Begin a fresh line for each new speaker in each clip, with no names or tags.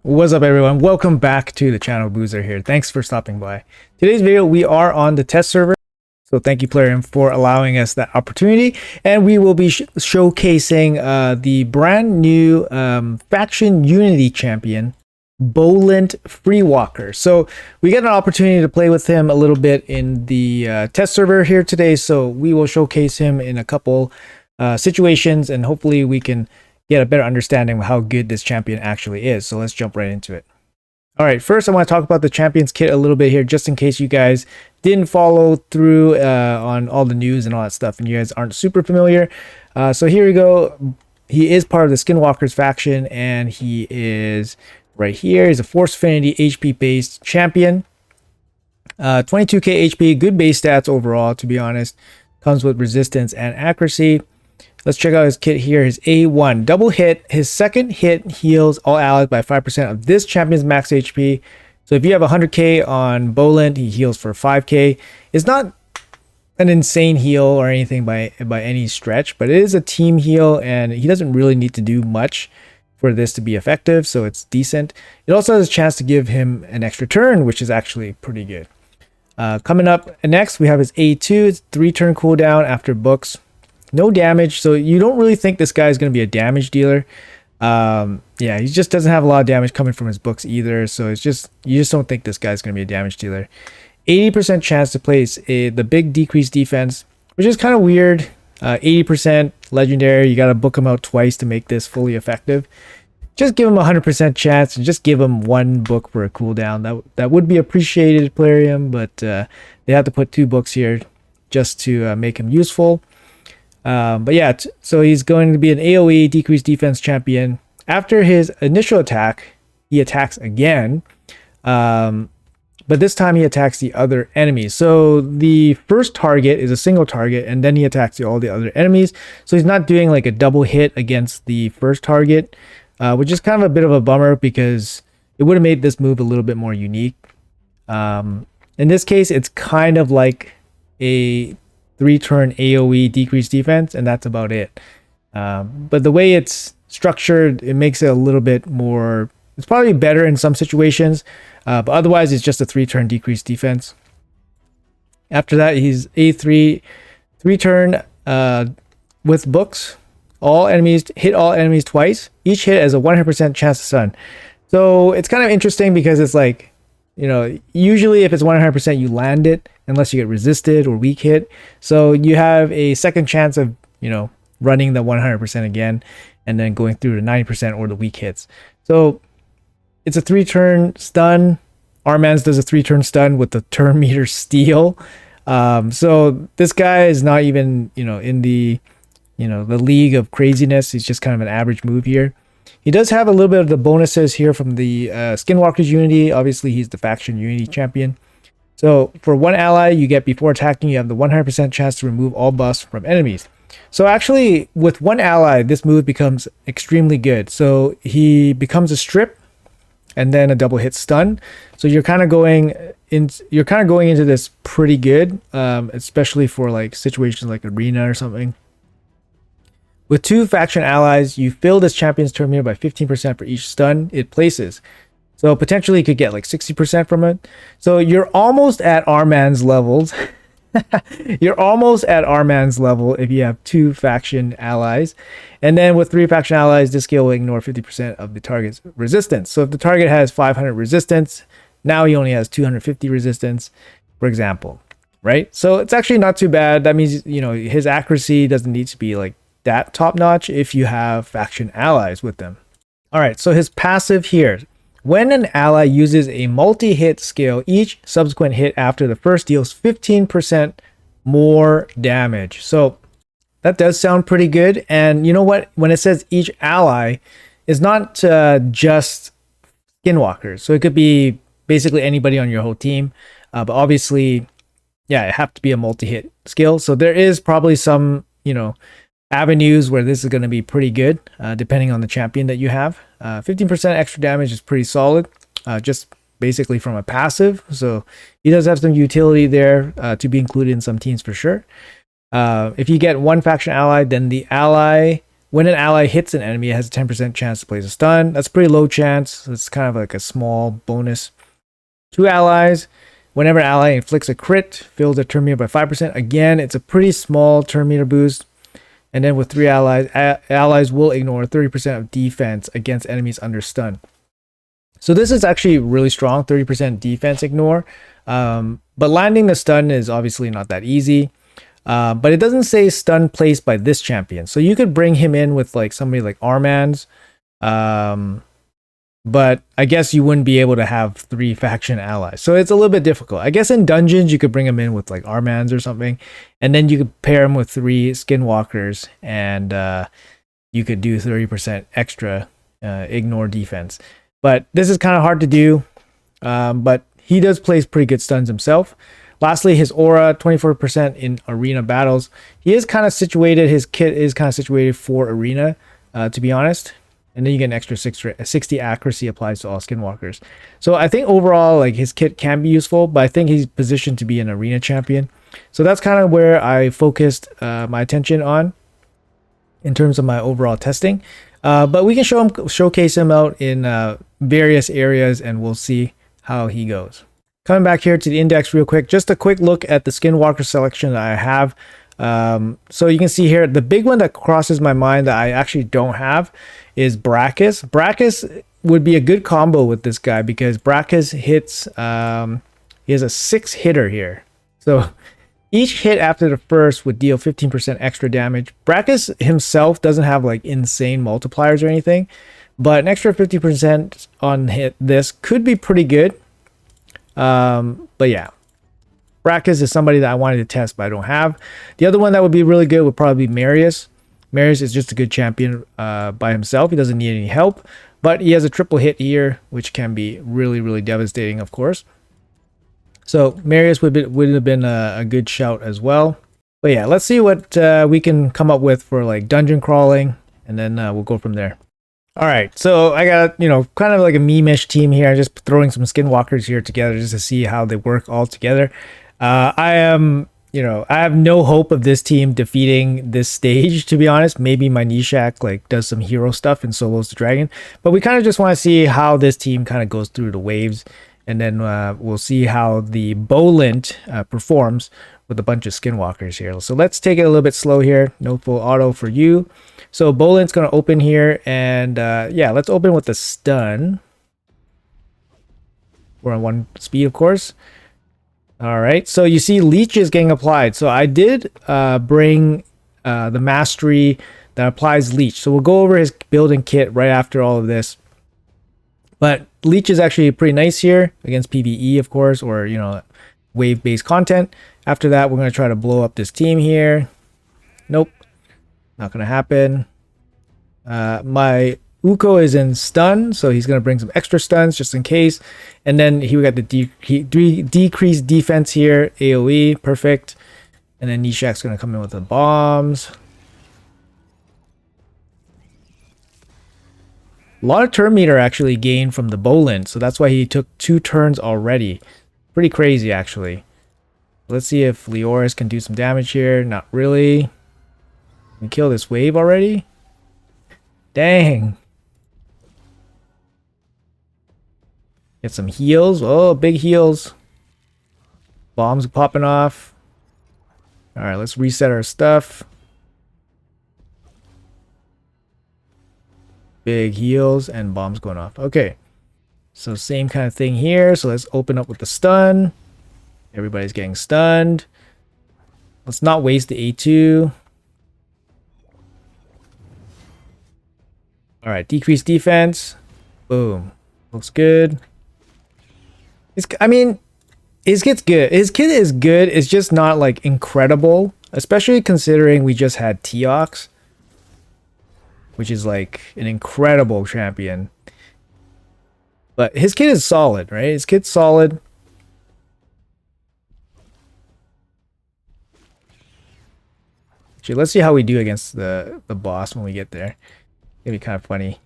What's up, everyone? Welcome back to the channel. Boozer here. Thanks for stopping by. Today's video, we are on the test server. So thank you, Plarium, for allowing us that opportunity. And we will be showcasing the brand new faction Unity champion, Bolint Freewalker. So we get an opportunity to play with him a little bit in the test server here today. So we will showcase him in a couple situations, and hopefully we can get a better understanding of how good this champion actually is. So let's jump right into it. All right, first I want to talk about the champions kit a little bit here, just in case you guys didn't follow through on all the news and all that stuff, and you guys aren't super familiar. So here we go. He is part of the Skinwalker's faction, and he is right here. He's a Force Affinity HP based champion. 22k HP, good base stats overall, to be honest. Comes with resistance and accuracy. Let's check out his kit here. His A1 double hit. His second hit heals all allies by 5% of this champion's max HP. So if you have 100k on Bolint, he heals for 5k. It's not an insane heal or anything by any stretch, but it is a team heal, and he doesn't really need to do much for this to be effective, so it's decent. It also has a chance to give him an extra turn, which is actually pretty good. Coming up next, we have his A2. It's 3-turn cooldown after books. No damage, so you don't really think this guy is going to be a damage dealer. Yeah, he just doesn't have a lot of damage coming from his books either, so it's just, you just don't think this guy's going to be a damage dealer. 80% chance to place the big decreased defense, which is kind of weird. 80% legendary. You got to book him out twice to make this fully effective. Just give him a 100% chance and just give him one book for a cooldown. That would be appreciated, Plarium, but they have to put 2 books here just to make him useful. But yeah, so he's going to be an AoE decreased defense champion. After his initial attack, he attacks again. But this time he attacks the other enemies. So the first target is a single target, and then he attacks all the other enemies. So he's not doing like a double hit against the first target, which is kind of a bit of a bummer because it would have made this move a little bit more unique. In this case, it's kind of like a 3-turn AoE decreased defense, and that's about it. But the way it's structured, it makes it a little bit more, it's probably better in some situations, but otherwise it's just a 3-turn decreased defense. After that, he's A3, 3-turn with books. All enemies hit all enemies twice. Each hit has a 100% chance to stun. So it's kind of interesting because it's like, you know, usually if it's 100%, you land it unless you get resisted or weak hit. So you have a second chance of, you know, running the 100% again and then going through the 90% or the weak hits. So it's a 3-turn stun. Arman's does a 3-turn stun with the turn meter steal. So this guy is not even, you know, in the, you know, the league of craziness. He's just kind of an average move here. He does have a little bit of the bonuses here from the Skinwalker's Unity. Obviously, he's the faction Unity champion. So for one ally you get before attacking, you have the 100% chance to remove all buffs from enemies. So actually, with one ally, this move becomes extremely good. So he becomes a strip and then a double hit stun. So you're kind of going into this pretty good, especially for like situations like arena or something. With 2 faction allies, you fill this champion's turn meter by 15% for each stun it places. So potentially you could get like 60% from it. So you're almost at Arman's levels. You're almost at Arman's level if you have 2 faction allies. And then with 3 faction allies, this skill will ignore 50% of the target's resistance. So if the target has 500 resistance, now he only has 250 resistance, for example. Right? So it's actually not too bad. That means, you know, his accuracy doesn't need to be like that top notch if you have faction allies with them. All right, so his passive here. When an ally uses a multi-hit skill, each subsequent hit after the first deals 15% more damage. So that does sound pretty good. And you know what? When it says each ally, it's not just Skinwalkers. So it could be basically anybody on your whole team. But obviously, yeah, it have to be a multi-hit skill. So there is probably some, you know, avenues where this is going to be pretty good, depending on the champion that you have. 15% extra damage is pretty solid, just basically from a passive. So he does have some utility there to be included in some teams for sure. If you get 1 faction ally, then the ally When an ally hits an enemy, it has a 10% chance to place a stun. That's a pretty low chance. It's kind of like a small bonus. 2 allies. Whenever an ally inflicts a crit, fills the turn meter by 5%. Again, it's a pretty small turn meter boost. And then with 3 allies, allies will ignore 30% of defense against enemies under stun. So this is actually really strong, 30% defense ignore. But landing the stun is obviously not that easy. But it doesn't say stun placed by this champion. So you could bring him in with like somebody like Armand's. But I guess you wouldn't be able to have 3 faction allies. So it's a little bit difficult. I guess in dungeons, you could bring him in with like Armand's or something. And then you could pair him with 3 Skinwalkers. And you could do 30% extra ignore defense. But this is kind of hard to do. But he does place pretty good stuns himself. Lastly, his aura, 24% in arena battles. He is kind of situated, his kit is kind of situated for arena, to be honest. And then you get an extra 60 accuracy applies to all Skinwalkers. So I think overall, like his kit can be useful, but I think he's positioned to be an arena champion. So that's kind of where I focused my attention on in terms of my overall testing. But we can showcase him out in various areas, and we'll see how he goes. Coming back here to the index real quick, just a quick look at the Skinwalker selection that I have. So you can see here, the big one that crosses my mind that I actually don't have is Brachus. Brachus would be a good combo with this guy because Brachus hits, he has a 6 hitter here. So each hit after the first would deal 15% extra damage. Brachus himself doesn't have like insane multipliers or anything, but an extra 50% on hit this could be pretty good. But yeah, Brachus is somebody that I wanted to test, but I don't have. The other one that would be really good would probably be Marius. Marius is just a good champion by himself. He doesn't need any help, but he has a triple hit here, which can be really, really devastating, of course. So Marius would have been a good shout as well. But yeah, let's see what we can come up with for like dungeon crawling, and then we'll go from there. All right, so I got, kind of like a meme-ish team here. Just throwing some Skinwalkers here together just to see how they work all together. I have no hope of this team defeating this stage, to be honest. Maybe my Nishak like does some hero stuff and solos the dragon, but we kind of just want to see how this team kind of goes through the waves, and then we'll see how the Bolint performs with a bunch of Skinwalkers here. So let's take it a little bit slow here. No full auto for you. So Bolint's going to open here, and yeah, let's open with the stun. We're on 1 speed, of course. All right, so you see leech is getting applied. So I did bring the mastery that applies leech. So we'll go over his building kit right after all of this. But leech is actually pretty nice here against PvE, of course, or wave-based content. After that, we're going to try to blow up this team here. Nope, not going to happen. My Uko is in stun, so he's going to bring some extra stuns just in case. And then he got the decreased defense here, AoE, perfect. And then Nishak's going to come in with the bombs. A lot of turn meter actually gained from the Bolint, so that's why he took 2 turns already. Pretty crazy, actually. Let's see if Leoris can do some damage here. Not really. Can kill this wave already? Dang. Get some heals. Oh, big heals. Bombs popping off. Alright, let's reset our stuff. Big heals and bombs going off. Okay. So same kind of thing here. So let's open up with the stun. Everybody's getting stunned. Let's not waste the A2. All right, decrease defense. Boom. Looks good. His kit's good. His kit is good. It's just not like incredible, especially considering we just had Teox, which is like an incredible champion. But his kit is solid, right? His kit's solid. Actually, let's see how we do against the boss when we get there. It'd be kind of funny.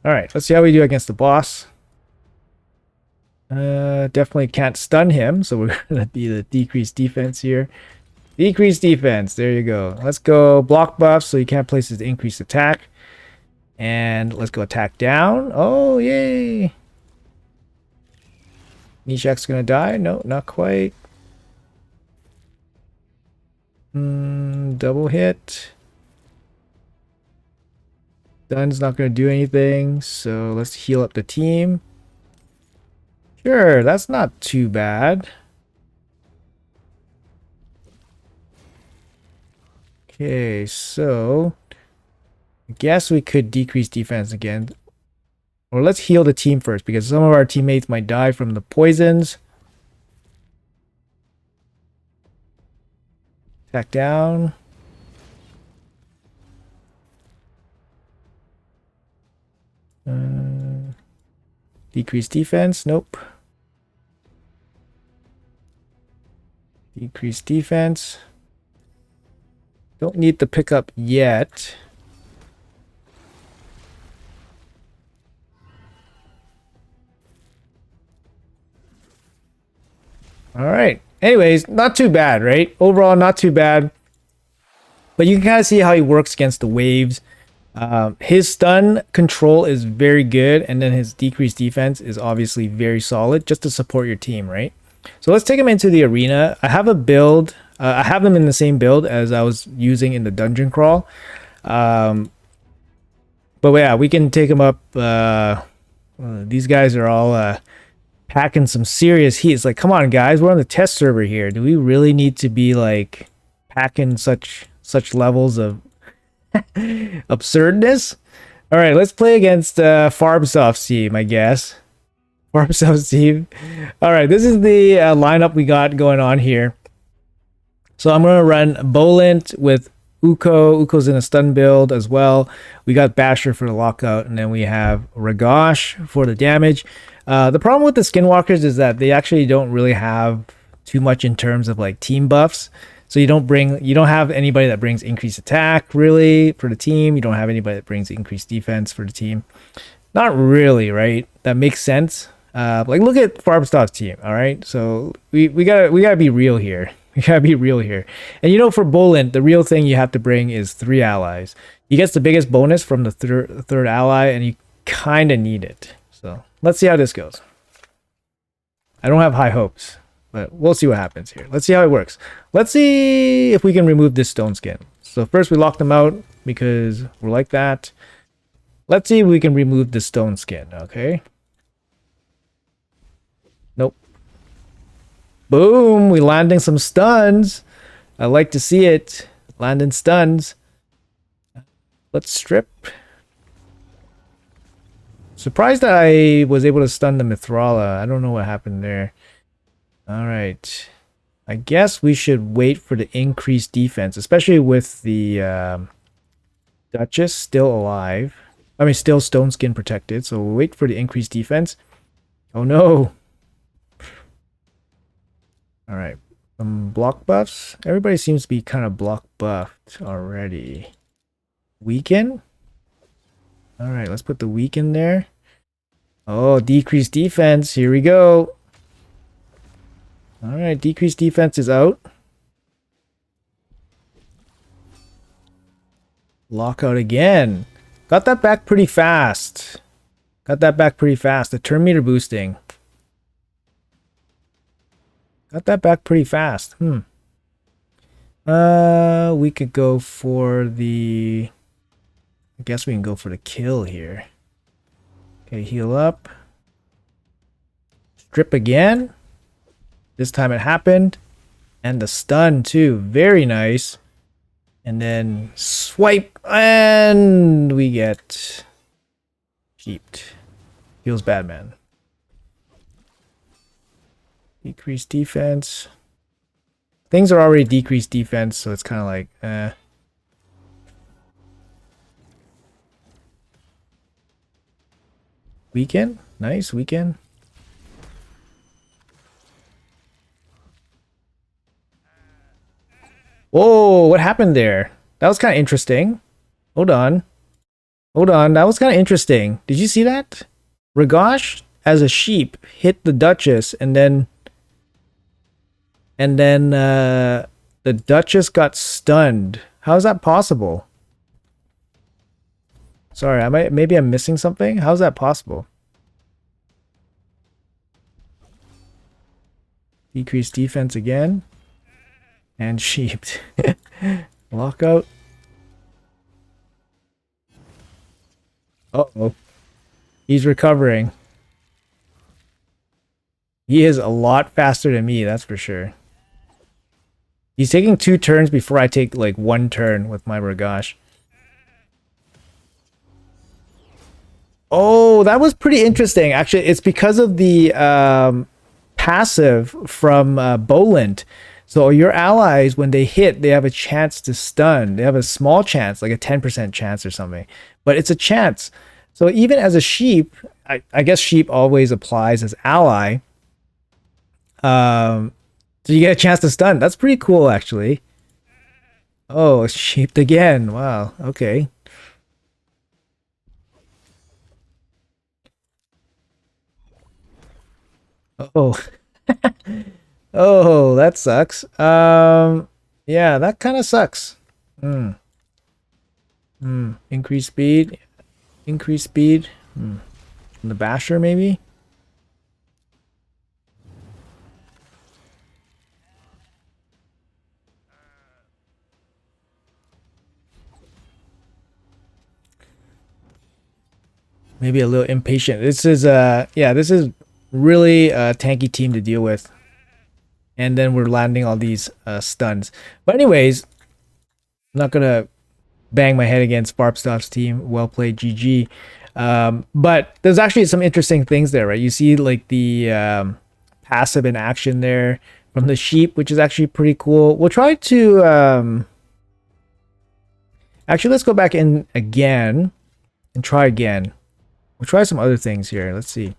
All right, let's see how we do against the boss. Definitely can't stun him, so we're gonna be the decreased defense here. Decrease defense. There you go. Let's go block buff so you can't place his increased attack. And let's go attack down. Oh, yay. Nishak's gonna die? No, not quite. Double hit. Stun's not gonna do anything, so let's heal up the team. Sure, that's not too bad. Okay, so I guess we could decrease defense again. Or let's heal the team first, because some of our teammates might die from the poisons. Attack down. Decrease defense. Nope. Decrease defense. Don't need the pickup yet. All right. Anyways, not too bad, right? Overall, not too bad. But you can kind of see how he works against the waves. His stun control is very good, and then his decreased defense is obviously very solid just to support your team, right? So let's take him into the arena. I have a build. I have them in the same build as I was using in the dungeon crawl. But yeah, we can take him up. These guys are all packing some serious heat. It's like, come on, guys, we're on the test server here. Do we really need to be like packing such levels of absurdness? All right, let's play against Farbsoft's team, I guess. Farbsoft's team. All right, this is the lineup we got going on here. So I'm going to run Bolint with Uko. Uko's in a stun build as well. We got Basher for the lockout, and then we have Ragash for the damage. The problem with the Skinwalkers is that they actually don't really have too much in terms of like team buffs. So you don't have anybody that brings increased attack really for the team. You don't have anybody that brings increased defense for the team. Not really, right? That makes sense. Like look at Farbstoff's team. All right, so we gotta be real here. We gotta be real here. And you know, for Bolint, the real thing you have to bring is 3 allies. He gets the biggest bonus from the third ally, and you kind of need it. So let's see how this goes. I don't have high hopes, but we'll see what happens here. Let's see how it works. Let's see if we can remove this stone skin. So first we lock them out because we're like that. Let's see if we can remove the stone skin, okay? Nope. Boom! We landing some stuns. I like to see it. Landing stuns. Let's strip. Surprised that I was able to stun the Mithrala. I don't know what happened there. Alright. I guess we should wait for the increased defense, especially with the Duchess still alive. I mean, still stone skin protected, so we'll wait for the increased defense. Oh no! Alright. Block buffs. Everybody seems to be kind of block buffed already. Weaken? Alright, let's put the weaken there. Oh, decreased defense. Here we go. Alright, decreased defense is out. Lockout again. Got that back pretty fast. The turn meter boosting. Got that back pretty fast. We could go for the... I guess we can go for the kill here. Okay, heal up. Strip again. This time it happened. And the stun too. Very nice. And then swipe. And we get sheeped. Feels bad, man. Decreased defense. Things are already decreased defense, so it's kind of like, Weaken? Nice, weaken. Whoa, what happened there? That was kind of interesting. Hold on. That was kind of interesting. Did you see that? Ragash, as a sheep, hit the Duchess, and then The Duchess got stunned. How is that possible? Sorry, maybe I'm missing something. How's that possible? Decrease defense again. And sheeped. Lockout. Uh-oh. He's recovering. He is a lot faster than me, that's for sure. He's taking 2 turns before I take like 1 turn with my Ragash. Oh, that was pretty interesting. Actually, it's because of the passive from Bolint. So your allies, when they hit, they have a chance to stun. They have a small chance, like a 10% chance or something. But it's a chance. So even as a sheep, I guess sheep always applies as ally. So you get a chance to stun. That's pretty cool, actually. Oh, sheeped again. Wow. Okay. Oh. Oh, that sucks. Yeah, that kind of sucks. Increase speed. Increase speed. The basher, maybe? Maybe a little impatient. This is yeah, this is really a tanky team to deal with. And then we're landing all these stuns. But anyways, I'm not gonna bang my head against Farpstoff's team. Well played, GG. But there's actually some interesting things there, right? You see like the passive in action there from the sheep, which is actually pretty cool. We'll try to actually, let's go back in again and try again. We'll try some other things here. Let's see.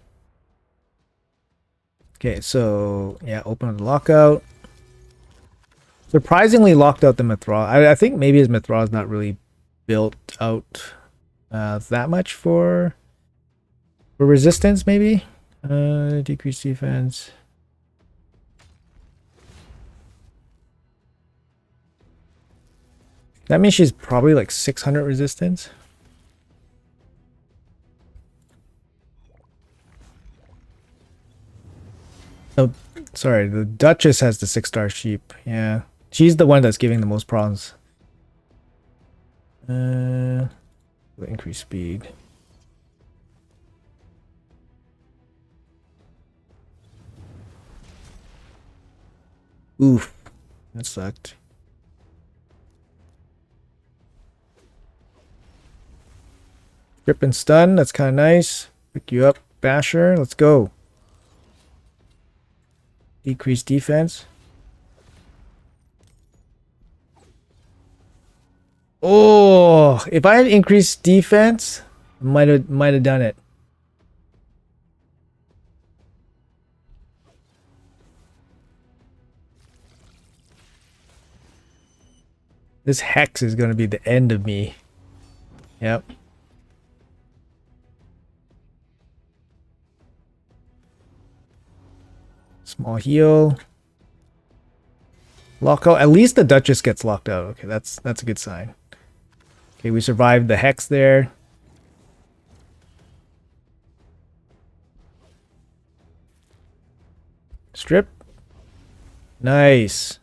Okay, so yeah, open up the lockout. Surprisingly locked out the Mithral. I think maybe his Mithral is not really built out that much for resistance, maybe. Decrease defense. That means she's probably like 600 resistance. Oh, sorry, the Duchess has the 6-star sheep. Yeah, she's the one that's giving the most problems. Increase speed. Oof, that sucked. Grip and stun, that's kind of nice. Pick you up, Basher. Let's go. Decrease defense. Oh, if I had increased defense, might have done it. This Hex is going to be the end of me. Yep. Small heal. Lockout. At least the Duchess gets locked out. Okay, that's a good sign. Okay, we survived the Hex there. Strip. Nice.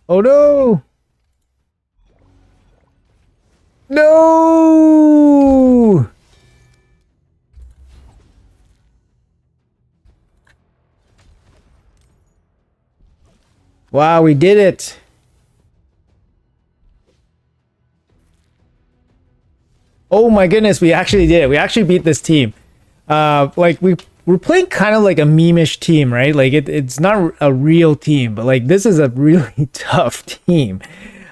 Oh no! No! Wow, we did it. Oh my goodness, we actually did it. We actually beat this team. Like we're playing kind of like a meme-ish team, right? Like it's not a real team, but like this is a really tough team.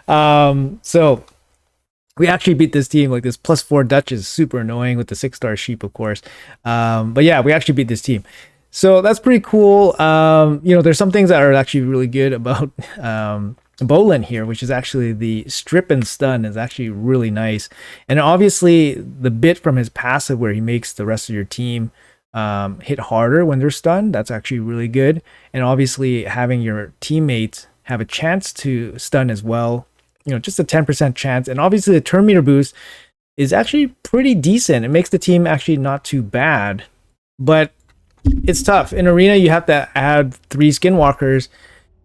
So we actually beat this team. Like this +4 Dutch is super annoying with the 6-star sheep, of course. But yeah, we actually beat this team. So that's pretty cool. You know, there's some things that are actually really good about Bolint here, which is actually the strip and stun is actually really nice. And obviously the bit from his passive where he makes the rest of your team hit harder when they're stunned. That's actually really good. And obviously having your teammates have a chance to stun as well, you know, just a 10% chance. And obviously the turn meter boost is actually pretty decent. It makes the team actually not too bad, but it's tough. In arena, you have to add 3 skinwalkers,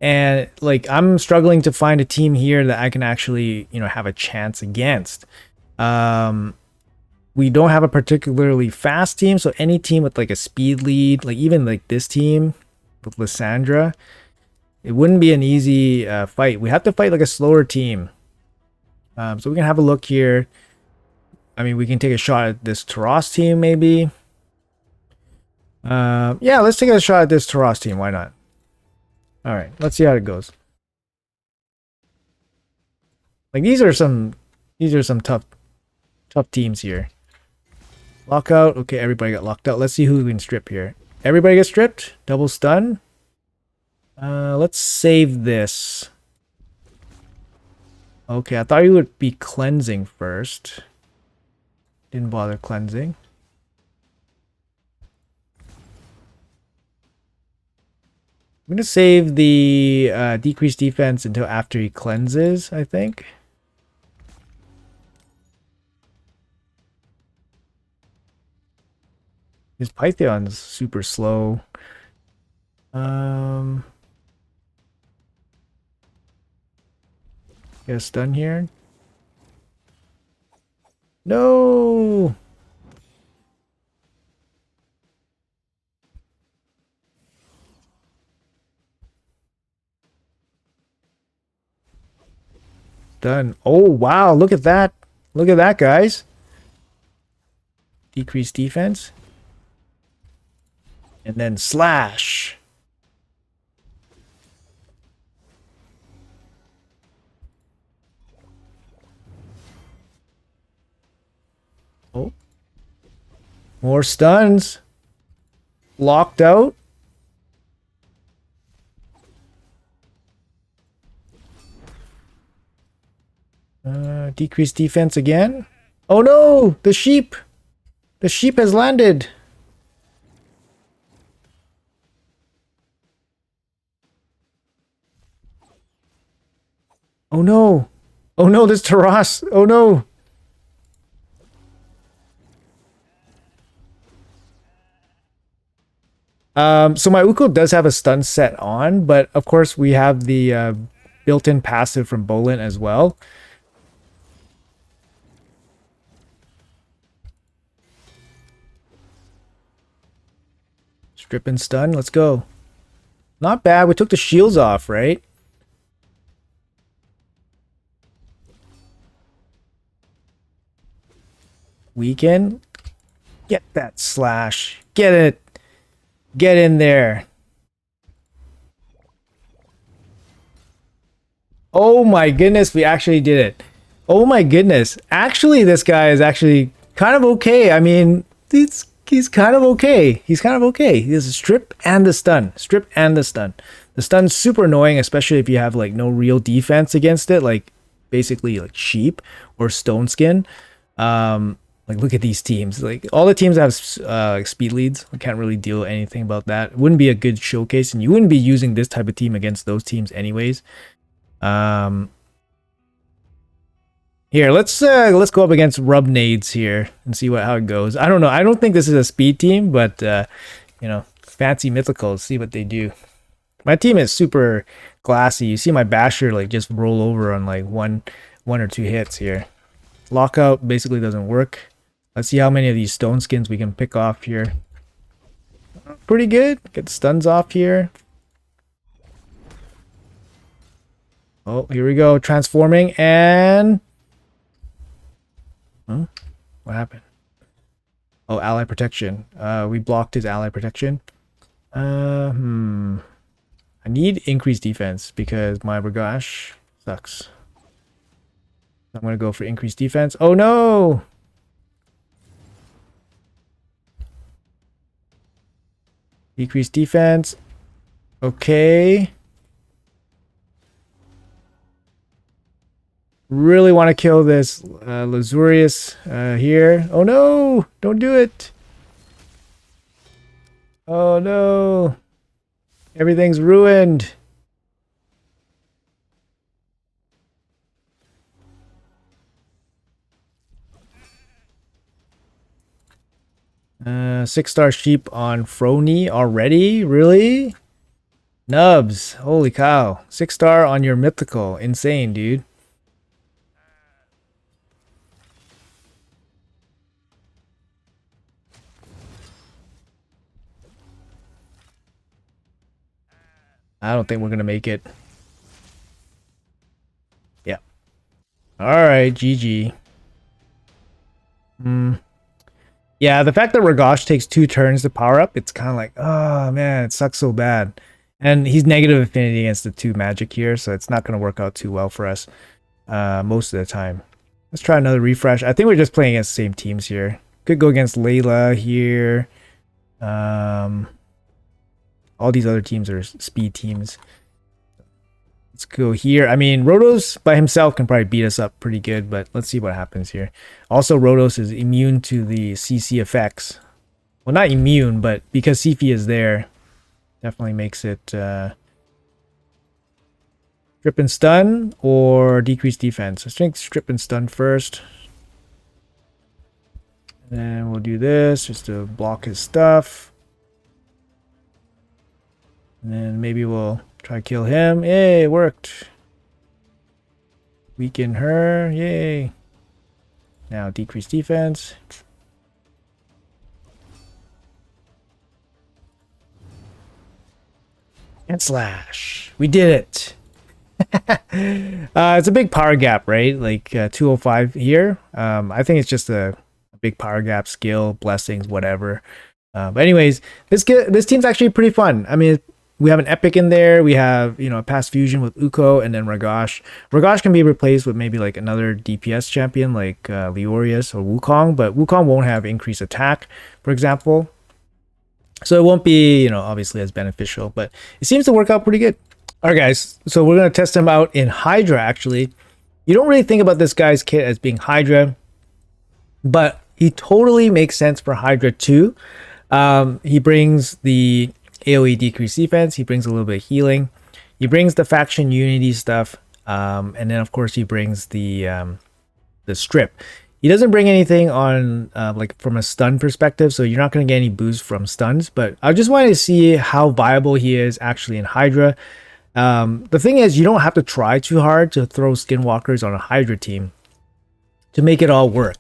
and like I'm struggling to find a team here that I can actually, you know, have a chance against. We don't have a particularly fast team, so any team with like a speed lead, like even like this team with Lysandra, it wouldn't be an easy fight. We have to fight like a slower team. So we can have a look here. I mean, we can take a shot at this Taras team, maybe. Yeah, let's take a shot at this Taras team. Why not? All right, let's see how it goes. Like these are some tough teams here. Lockout. Okay, everybody got locked out. Let's see who we can strip here. Everybody gets stripped. Double stun. Let's save this. Okay, I thought you would be cleansing first. Didn't bother cleansing. I'm going to save the decreased defense until after he cleanses, I think. His Python's super slow. Get a stun here. No! Done. Oh, wow. Look at that. Look at that, guys. Decrease defense. And then slash. Oh. More stuns. Locked out. Decrease defense again. Oh no! The sheep! The sheep has landed! Oh no! Oh no, there's Taras! Oh no! So my Uko does have a stun set on, but of course we have the built-in passive from Bolint as well. Strip and stun, let's go. Not bad, we took the shields off, right? Weaken. Get that slash. Get it. Get in there. Oh my goodness, we actually did it. Oh my goodness. Actually, this guy is actually kind of okay. I mean, he's kind of okay. He's kind of okay. He has a strip and the stun. Strip and the stun. The stun's super annoying, especially if you have like no real defense against it, like basically like sheep or stone skin. Like look at these teams. Like all the teams have like speed leads. I can't really deal with anything about that. It wouldn't be a good showcase, and you wouldn't be using this type of team against those teams anyways. Here, let's go up against Rub Nades here and see how it goes. I don't know. I don't think this is a speed team, but you know, fancy mythicals. See what they do. My team is super glassy. You see my basher like just roll over on like one or two hits here. Lockout basically doesn't work. Let's see how many of these stone skins we can pick off here. Pretty good. Get stuns off here. Oh, here we go. Transforming and... Huh? What happened? Oh, ally protection. We blocked his ally protection. I need increased defense because my Bragash sucks. I'm going to go for increased defense. Oh no! Decreased defense. Okay. Really want to kill this Lazurius here. Oh no! Don't do it! Oh no. Everything's ruined. Six-star sheep on Frony already? Really? Nubs. Holy cow. Six-star on your mythical. Insane, dude. I don't think we're gonna make it. Yeah. Alright, GG. Yeah, the fact that Ragash takes 2 turns to power up, it's kind of like, oh man, it sucks so bad. And he's negative affinity against the 2 magic here, so it's not going to work out too well for us most of the time. Let's try another refresh. I think we're just playing against the same teams here. Could go against Layla here. All these other teams are speed teams. Let's go here. I mean, Rotos by himself can probably beat us up pretty good, but let's see what happens here. Also, Rotos is immune to the CC effects. Well, not immune, but because Sifi is there, definitely makes it strip and stun or decrease defense. I think strip and stun first. And then we'll do this just to block his stuff. And then maybe we'll try to kill him. Yay, it worked. Weaken her. Yay. Now decrease defense. And slash. We did it. It's a big power gap, right? Like 205 here. I think it's just a big power gap, skill, blessings, whatever. But anyways, this team's actually pretty fun. I mean, we have an epic in there. We have, you know, a past fusion with Uko and then Ragash. Ragash can be replaced with maybe like another DPS champion like Leorius or Wukong, but Wukong won't have increased attack, for example. So it won't be, you know, obviously as beneficial, but it seems to work out pretty good. All right, guys. So we're going to test him out in Hydra, actually. You don't really think about this guy's kit as being Hydra, but he totally makes sense for Hydra too. He brings the AoE decrease defense. He brings a little bit of healing. He brings the faction unity stuff. And then of course he brings the strip. He doesn't bring anything on like from a stun perspective, so you're not going to get any boost from stuns, but I just wanted to see how viable he is actually in Hydra. The thing is, you don't have to try too hard to throw Skinwalkers on a Hydra team to make it all work.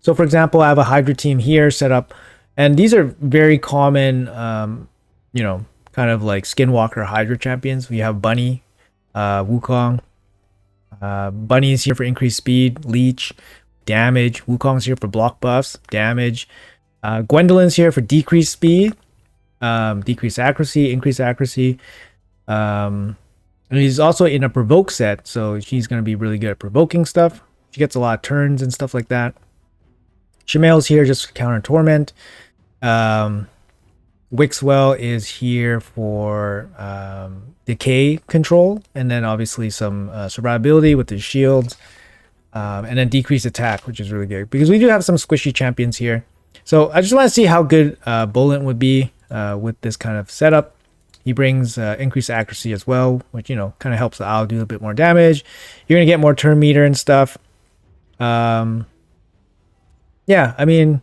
So for example, I have a Hydra team here set up, and these are very common you know, kind of like Skinwalker Hydra champions. We have Bunny, Wukong. Bunny is here for increased speed, leech, damage. Wukong's here for block buffs, damage. Gwendolyn's here for decreased speed, decreased accuracy, increased accuracy. And he's also in a provoke set, so she's going to be really good at provoking stuff. She gets a lot of turns and stuff like that. Shemael's here just for counter torment. Wixwell is here for decay control, and then obviously some survivability with his shields, and then decreased attack, which is really good because we do have some squishy champions here. So I just want to see how good Bolint would be with this kind of setup. He brings increased accuracy as well, which, you know, kind of helps the owl do a bit more damage. You're gonna get more turn meter and stuff. Yeah, I mean,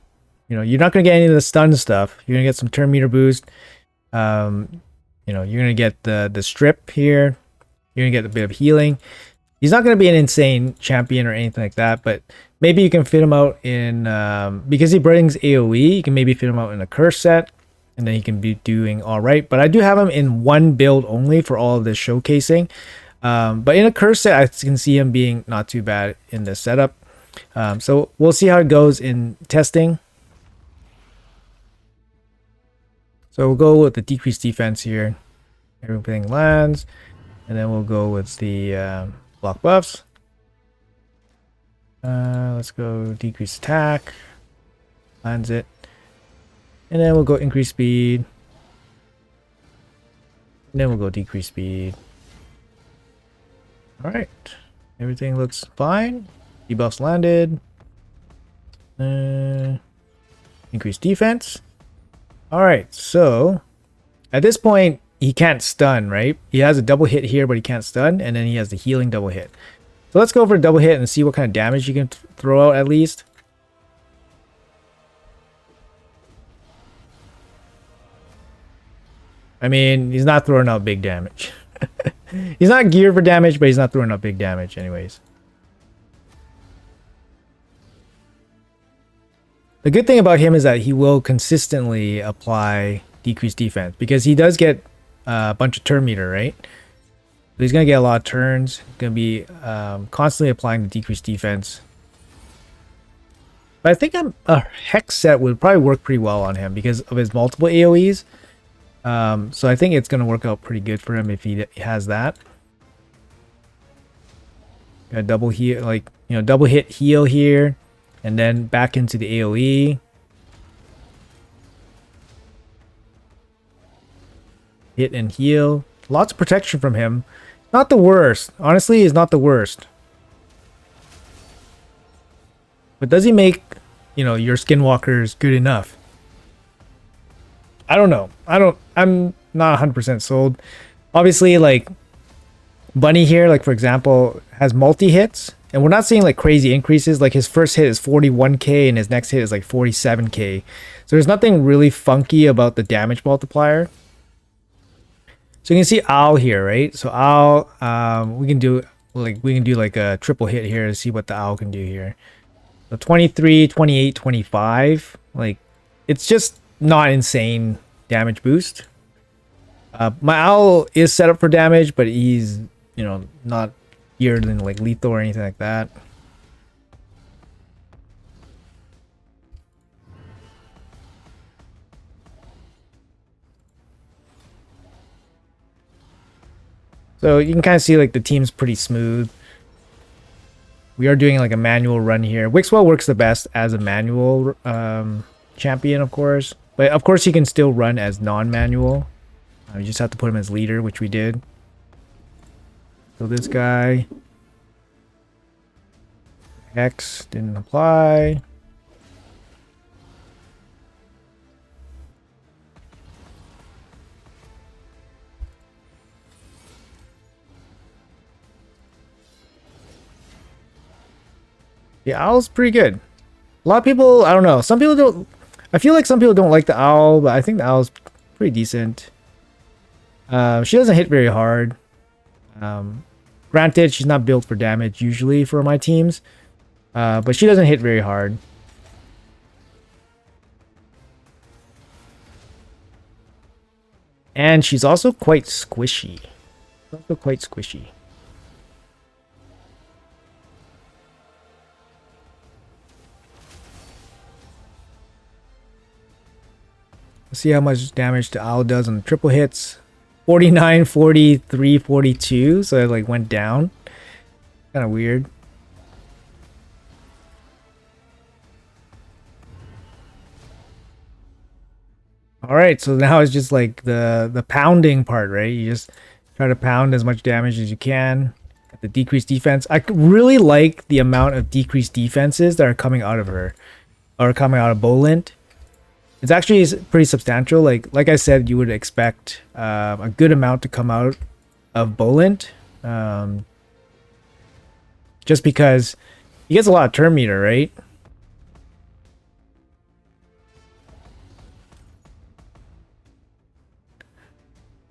you know, you're not going to get any of the stun stuff. You're going to get some turn meter boost. You know, you're going to get the strip here. You're going to get a bit of healing. He's not going to be an insane champion or anything like that, but maybe you can fit him out in, because he brings AoE, you can maybe fit him out in a curse set, and then he can be doing all right. But I do have him in one build only for all of this showcasing. But in a curse set, I can see him being not too bad in this setup. So we'll see how it goes in testing. So we'll go with the decreased defense here. Everything lands. And then we'll go with the block buffs. Let's go decrease attack. Lands it. And then we'll go increase speed. And then we'll go decrease speed. Alright. Everything looks fine. Debuffs landed. Increase defense. All right, so at this point, he can't stun, right? He has a double hit here, but he can't stun, and then he has the healing double hit. So let's go for a double hit and see what kind of damage you can throw out at least. I mean, he's not throwing out big damage. He's not geared for damage, but he's not throwing out big damage anyways. The good thing about him is that he will consistently apply decreased defense because he does get a bunch of turn meter, right? So he's going to get a lot of turns. He's going to be constantly applying the decreased defense. But I think a Hex set would probably work pretty well on him because of his multiple AoEs. So I think it's going to work out pretty good for him if he has that. Got a double heal, like, you know, double hit heal here. And then back into the AoE. Hit and heal. Lots of protection from him. Not the worst. Honestly, he's not the worst. But does he make, you know, your Skinwalkers good enough? I don't know. I'm not 100% sold. Obviously, like, Bunny here, like, for example, has multi-hits. And we're not seeing, like, crazy increases. Like, his first hit is 41k and his next hit is, like, 47k. So there's nothing really funky about the damage multiplier. So you can see Owl here, right? So Owl, we can do like a triple hit here to see what the Owl can do here. So 23, 28, 25. Like, it's just not insane damage boost. My Owl is set up for damage, but he's, you know, not geared in like lethal or anything like that. So you can kind of see like the team's pretty smooth. We are doing like a manual run here. Wixwell works the best as a manual champion, of course. But of course, he can still run as non-manual. You just have to put him as leader, which we did. So this guy. Hex didn't apply. The Owl's pretty good. A lot of people, I don't know. Some people don't. I feel like some people don't like the Owl, but I think the Owl's pretty decent. She doesn't hit very hard. Granted, she's not built for damage usually for my teams, but she doesn't hit very hard. And she's also quite squishy. Let's see how much damage the Owl does on the triple hits. 49, 43, 42. So it like went down. Kind of weird. All right, so now it's just like the pounding part, right? You just try to pound as much damage as you can. The decreased defense. I really like the amount of decreased defenses that are coming out of her, or coming out of Bolint. It's actually pretty substantial. Like I said, you would expect a good amount to come out of Bolint, just because he gets a lot of turn meter, right?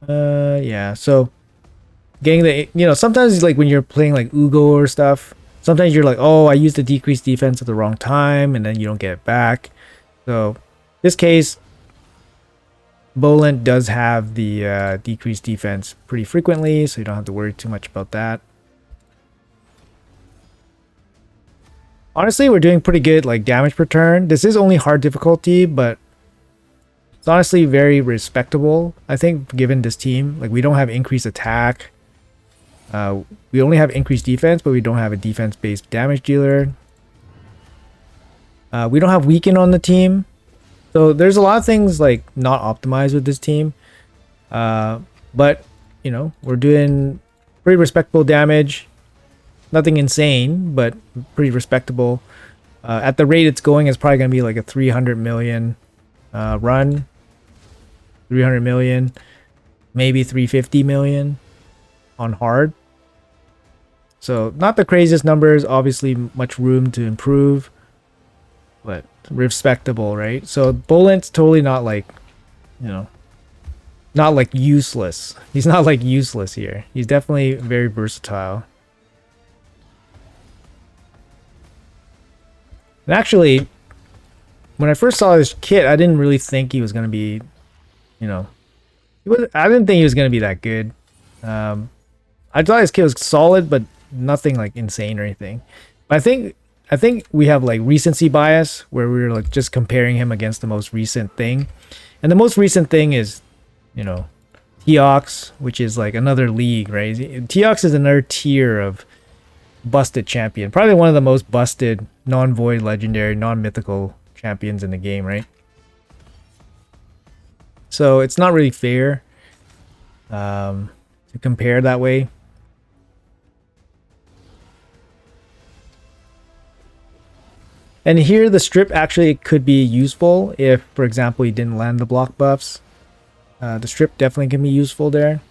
Yeah. So getting the, you know, sometimes like when you're playing like Ugo or stuff, sometimes you're like, oh, I used the decreased defense at the wrong time, and then you don't get it back. So this case, Bolint does have the decreased defense pretty frequently, so you don't have to worry too much about that. Honestly, we're doing pretty good like damage per turn. This is only hard difficulty, but it's honestly very respectable, I think, given this team. Like, we don't have increased attack. We only have increased defense, but we don't have a defense-based damage dealer. We don't have weaken on the team. So there's a lot of things like not optimized with this team. But, you know, we're doing pretty respectable damage. Nothing insane, but pretty respectable. At the rate it's going, it's probably going to be like a 300 million run. 300 million, maybe 350 million on hard. So not the craziest numbers, obviously much room to improve, but respectable, right? So Bolint's totally not like, you know, not like useless. He's not like useless here. He's definitely very versatile. And actually, when I first saw this kit, I didn't really think he was going to be, you know, I didn't think he was going to be that good. I thought his kit was solid, but nothing like insane or anything. But I think we have like recency bias where we're like just comparing him against the most recent thing. And the most recent thing is, you know, Teox, which is like another league, right? Teox is another tier of busted champion. Probably one of the most busted non-void legendary, non-mythical champions in the game, right? So it's not really fair to compare that way. And here the strip actually could be useful if, for example, you didn't land the block buffs. The strip definitely can be useful there.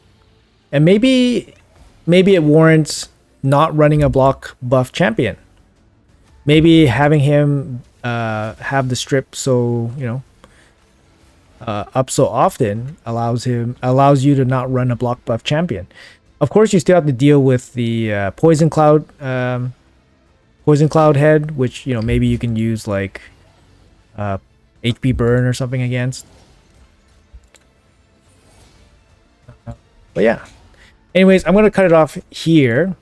And maybe it warrants not running a block buff champion. Maybe having him have the strip so, you know, up so often allows you to not run a block buff champion. Of course, you still have to deal with the poison cloud head, which, you know, maybe you can use like HP burn or something against. But yeah, anyways, I'm gonna cut it off here,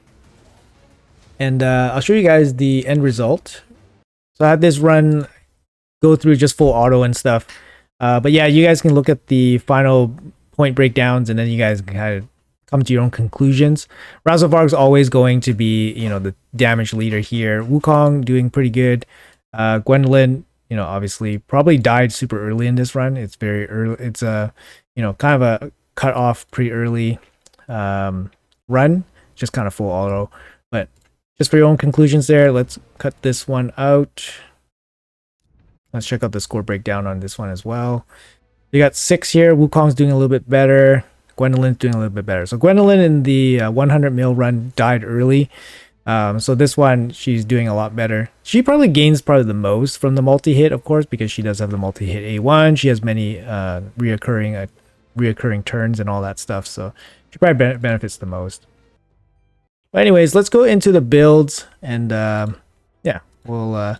and I'll show you guys the end result. So I had this run go through just full auto and stuff, but yeah, you guys can look at the final point breakdowns, and then you guys can kind of come to your own conclusions. Razelvarg's always going to be, you know, the damage leader here. Wukong doing pretty good. Gwendolyn, you know, obviously probably died super early in this run. It's very early. It's a, you know, kind of a cut off pretty early run, just kind of full auto. But just for your own conclusions there, let's cut this one out. Let's check out the score breakdown on this one as well. We got 6 here. Wukong's doing a little bit better. Gwendolyn's doing a little bit better. So Gwendolyn in the 100 mil run died early. So this one, she's doing a lot better. She probably gains the most from the multi-hit, of course, because she does have the multi-hit A1. She has many reoccurring turns and all that stuff. So she probably benefits the most. But anyways, let's go into the builds, and yeah, we'll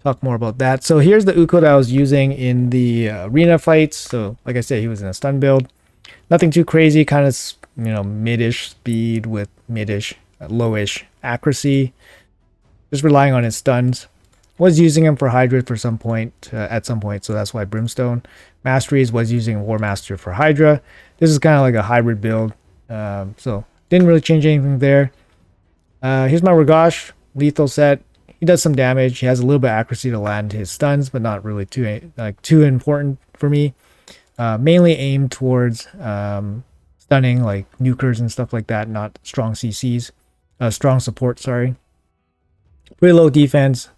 talk more about that. So here's the Uko that I was using in the arena fights. So like I said, he was in a stun build. Nothing too crazy, kind of, you know, mid-ish speed with mid-ish, lowish accuracy. Just relying on his stuns. Was using him for Hydra for some point, at some point, so that's why Brimstone. Masteries was using War Master for Hydra. This is kind of like a hybrid build, so didn't really change anything there. Here's my Ragosh, lethal set. He does some damage. He has a little bit of accuracy to land his stuns, but not really too important for me. Mainly aimed towards stunning like nukers and stuff like that, not strong CCs. Strong support, sorry. Pretty low defense.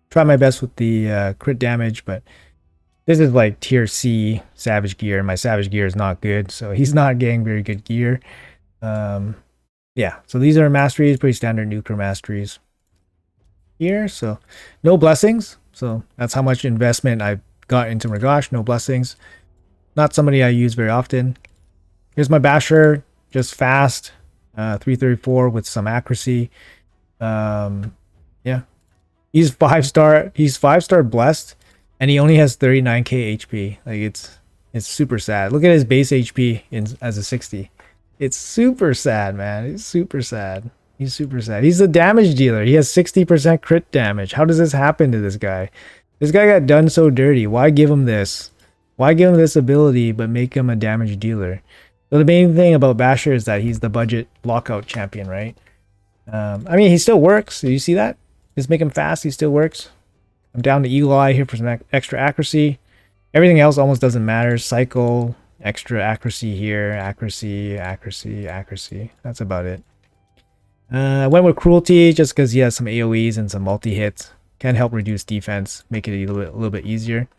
Try my best with the crit damage, but this is like tier C savage gear. My savage gear is not good, so he's not getting very good gear. Yeah, so these are masteries, pretty standard nuker masteries here. So no blessings. So that's how much investment I've got into Ragosh. No blessings. Not somebody I use very often. Here's my Basher, just fast, 334 with some accuracy. Yeah, he's 5-star. He's 5-star blessed, and he only has 39k HP. Like it's super sad. Look at his base HP as a 60. It's super sad, man. It's super sad. He's super sad. He's a damage dealer. He has 60% crit damage. How does this happen to this guy? This guy got done so dirty. Why give him this? Why give him this ability but make him a damage dealer? So the main thing about Basher is that he's the budget lockout champion, right? I mean, he still works. Do you see that? Just make him fast. He still works. I'm down to Eagle Eye here for some extra accuracy. Everything else almost doesn't matter. Cycle, extra accuracy here. Accuracy. That's about it. I went with Cruelty just because he has some AoEs and some multi-hits. Can help reduce defense, make it a little bit easier.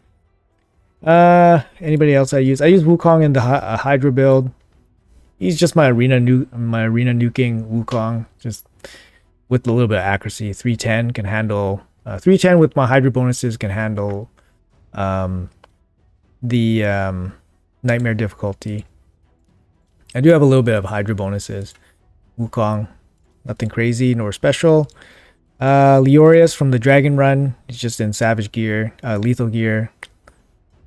Anybody else I use? I use Wukong in the Hydra build. He's just my arena nuking Wukong, just with a little bit of accuracy. 310 can handle 310 with my Hydra bonuses can handle the nightmare difficulty. I do have a little bit of Hydra bonuses. Wukong, nothing crazy nor special. Leorius from the Dragon Run, he's just in Savage gear, lethal gear.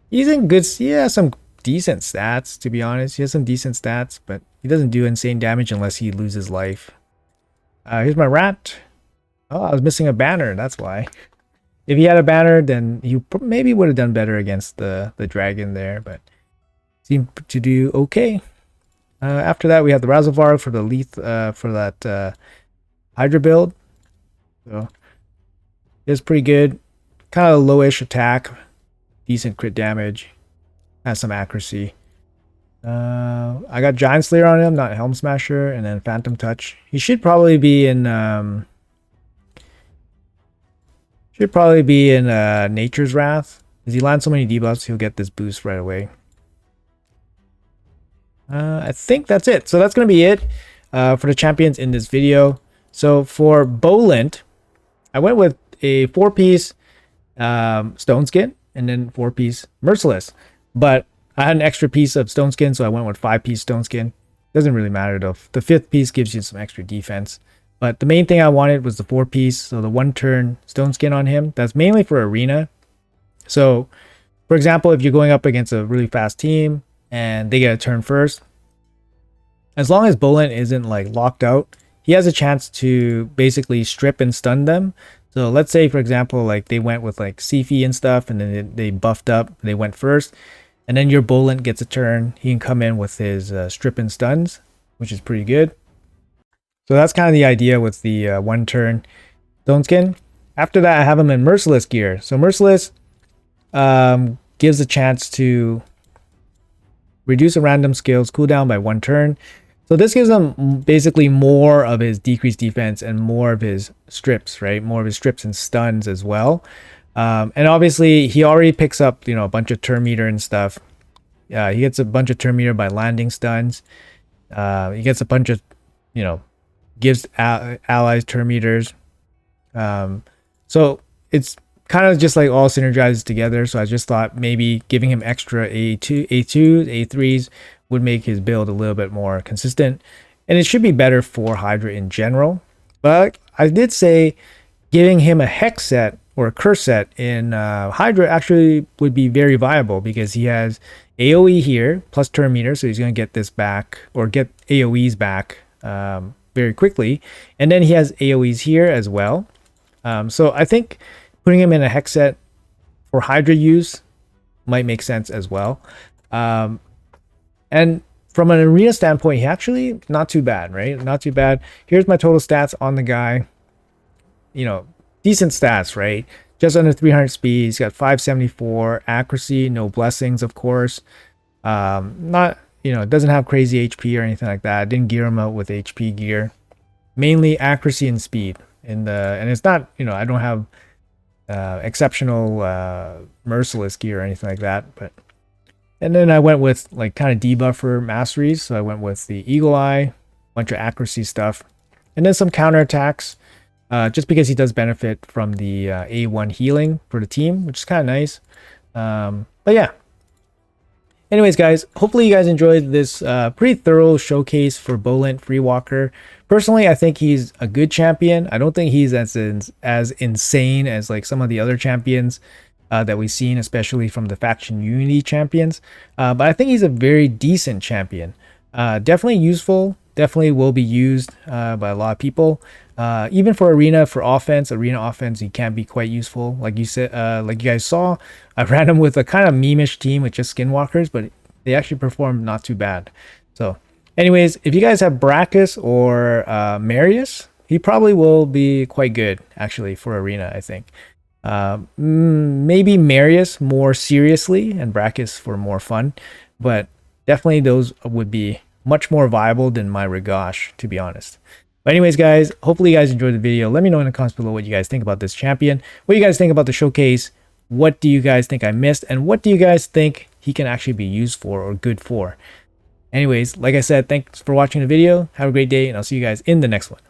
He's in good, he has some decent stats, to be honest. He has some decent stats, but he doesn't do insane damage unless he loses life. Here's my rat. Oh, I was missing a banner, that's why. If he had a banner, then he maybe would have done better against the dragon there, but seemed to do okay. After that, we have the Razovar for the for that Hydra build. So it's pretty good. Kind of lowish attack, decent crit damage, has some accuracy. I got Giant Slayer on him, not Helm Smasher, and then Phantom Touch. He should probably be in Nature's Wrath. As he lands so many debuffs, he'll get this boost right away. I think that's it. So that's going to be it for the champions in this video. So for Bolint, I went with a 4-piece Stone Skin and then 4-piece Merciless. But I had an extra piece of Stone Skin, so I went with 5-piece Stone Skin. Doesn't really matter though. The 5th piece gives you some extra defense. But the main thing I wanted was the 4-piece, so the 1-turn Stone Skin on him. That's mainly for arena. So, for example, if you're going up against a really fast team and they get a turn first, as long as Bolint isn't like locked out, he has a chance to basically strip and stun them. So let's say, for example, like they went with like Sifi and stuff, and then they buffed up, they went first, and then your Bolint gets a turn. He can come in with his strip and stuns, which is pretty good. So that's kind of the idea with the 1-turn Stone Skin. After that, I have him in Merciless gear. So Merciless gives a chance to reduce a random skill's cooldown by 1 turn. So this gives him basically more of his decreased defense and more of his strips, right? More of his strips and stuns as well. And obviously, he already picks up, a bunch of turn meter and stuff. He gets a bunch of turn meter by landing stuns. He gets a bunch of, gives allies turn meters. So it's kind of just like all synergizes together. So I just thought maybe giving him extra A2s, A3s would make his build a little bit more consistent. And it should be better for Hydra in general. But I did say giving him a hex set or a curse set in Hydra actually would be very viable because he has AoE here plus turn meter. So he's going to get this back or get AoEs back very quickly. And then he has AoEs here as well. So I think putting him in a hex set for Hydra use might make sense as well. And from an arena standpoint, he actually not too bad, right? Not too bad. Here's my total stats on the guy. Decent stats, right? Just under 300 speed. He's got 574 accuracy, no blessings, of course. Not, doesn't have crazy HP or anything like that. I didn't gear him out with HP gear. Mainly accuracy and speed. And it's not, I don't have exceptional Merciless gear or anything like that, and then I went with like kind of debuffer masteries. So I went with the Eagle Eye, bunch of accuracy stuff, and then some counterattacks, just because he does benefit from the A1 healing for the team, which is kind of nice. But yeah. Anyways, guys, hopefully you guys enjoyed this pretty thorough showcase for Bolint Freewalker. Personally, I think he's a good champion. I don't think he's as insane as like some of the other champions that we've seen, especially from the faction Unity champions. But I think he's a very decent champion. Definitely useful. Definitely will be used by a lot of people. Even for arena offense, he can be quite useful. Like you said, like you guys saw, I ran him with a kind of meme-ish team with just Skinwalkers, but they actually performed not too bad. So anyways, if you guys have Brachus or Marius, he probably will be quite good actually for arena, I think. Maybe Marius more seriously and Brachus for more fun, but definitely those would be much more viable than my Rigosh, to be honest. But anyways, guys, hopefully you guys enjoyed the video. Let me know in the comments below what you guys think about this champion, what you guys think about the showcase, What do you guys think I missed? And what do you guys think he can actually be used for or good for? Anyways, like I said, thanks for watching the video. Have a great day, and I'll see you guys in the next one.